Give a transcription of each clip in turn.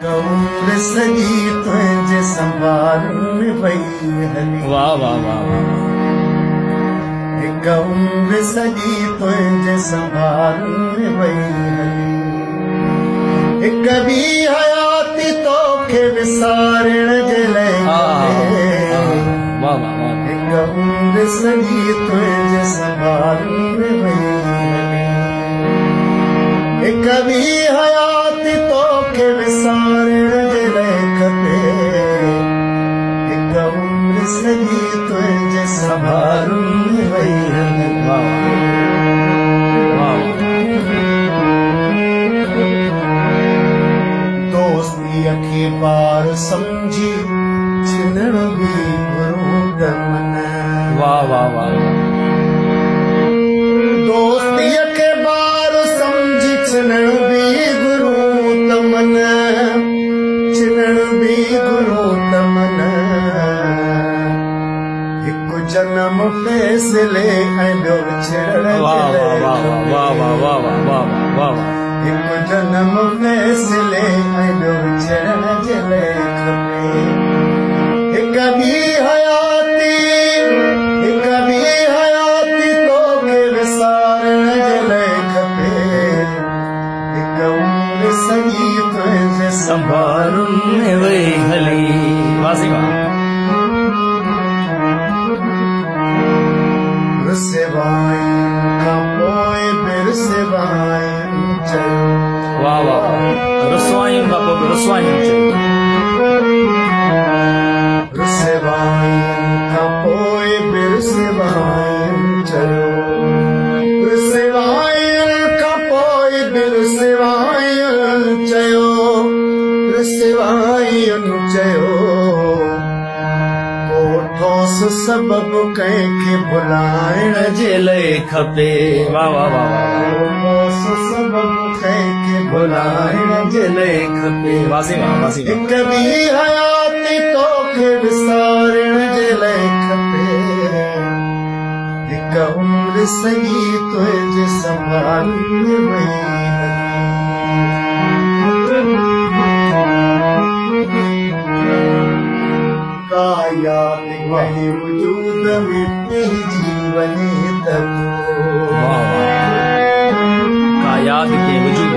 उम्र सॼी तुंहिंजे संभाल में वई हली वाह वाह वाह वाह हिकु उम्र सॼी तुंहिंजे संभाल में वई हली हिकु ॿी हयाती तोखे विसारण जे लाइ वाह वाह वाह हिकु उम्र सॼी तुंहिंजे संभाल में वई हली हिकु ॿी हयाती तोखे विसारण जे लाइ खपे हिकु उम्र सॼी तुंहिंजे संभाल में वई हली दोस्तीअ खे पार सम्झी छिनण बि गुरू दमन वाह वाह वाह दोस्तीअ खे पार सम्झी छिनण बि गुरू दमन छिनण बि गुरू दमन हिकु जनम फैसले ऐं ॿियो छेड़ण वाह जे वाह वाह लाइ वाह वाह वाह वाह वाह वाह वाह हिकु जनम फैसले ऐं ॿियो छेड़ण जे लाइ खपे हिकु ॿी हयाती तोखे विसारण जे लाइ खपे हिकु उम्र सॼी तुंहिंजे संभाल में वई हली वाह वाह रुसवाई खां पोइ बि रुसवाई चयो वाह वाह रसवाइयूं खां पोइ रसवाइयूं चयो रुसवाई खां पोइ बि रुसवाई चयो रुसवाई खां पोइ बि रुसवाई चयो रुसवाई चयो ठोस सबबु कंहिंखे भुलाइण जे लाइ खपे वाह वाह वाह वाह ठोस सबबु कंहिंखे भुलाइण जे लाइ खपे वासी वाह वासी वाह हिकु ॿी हयाती तोखे विसारण जे लाइ खपे हिकु उम्र सॼी तुंहिंजे संभाल में वई का याद कहीं वजूद में पंहिंजी वञे त वाह वाह का याद के वजूद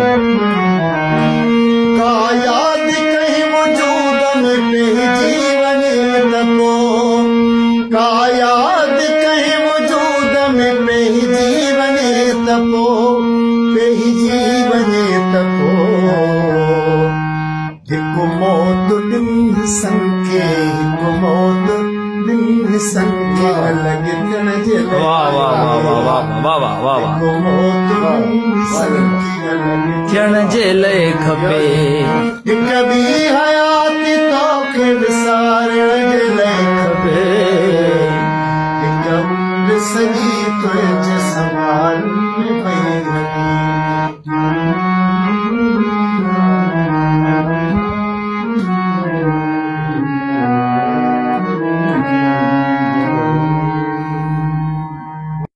का याद कहीं वजूद में पंहिंजी वञे त का याद कहीं वजूद में पंहिंजी वञे त पंहिंजी वञे त हिकु मौत ॾिन संखे हिकु मौत ॾिन संखे लॻण जे लाइ वाह वाह वाह वाह वाह वाह वाह वाह वाह हिकु मौत ॾिन संखे थियण जे लाइ खपे हिकु ॿी हयाती तोखे विसारण जे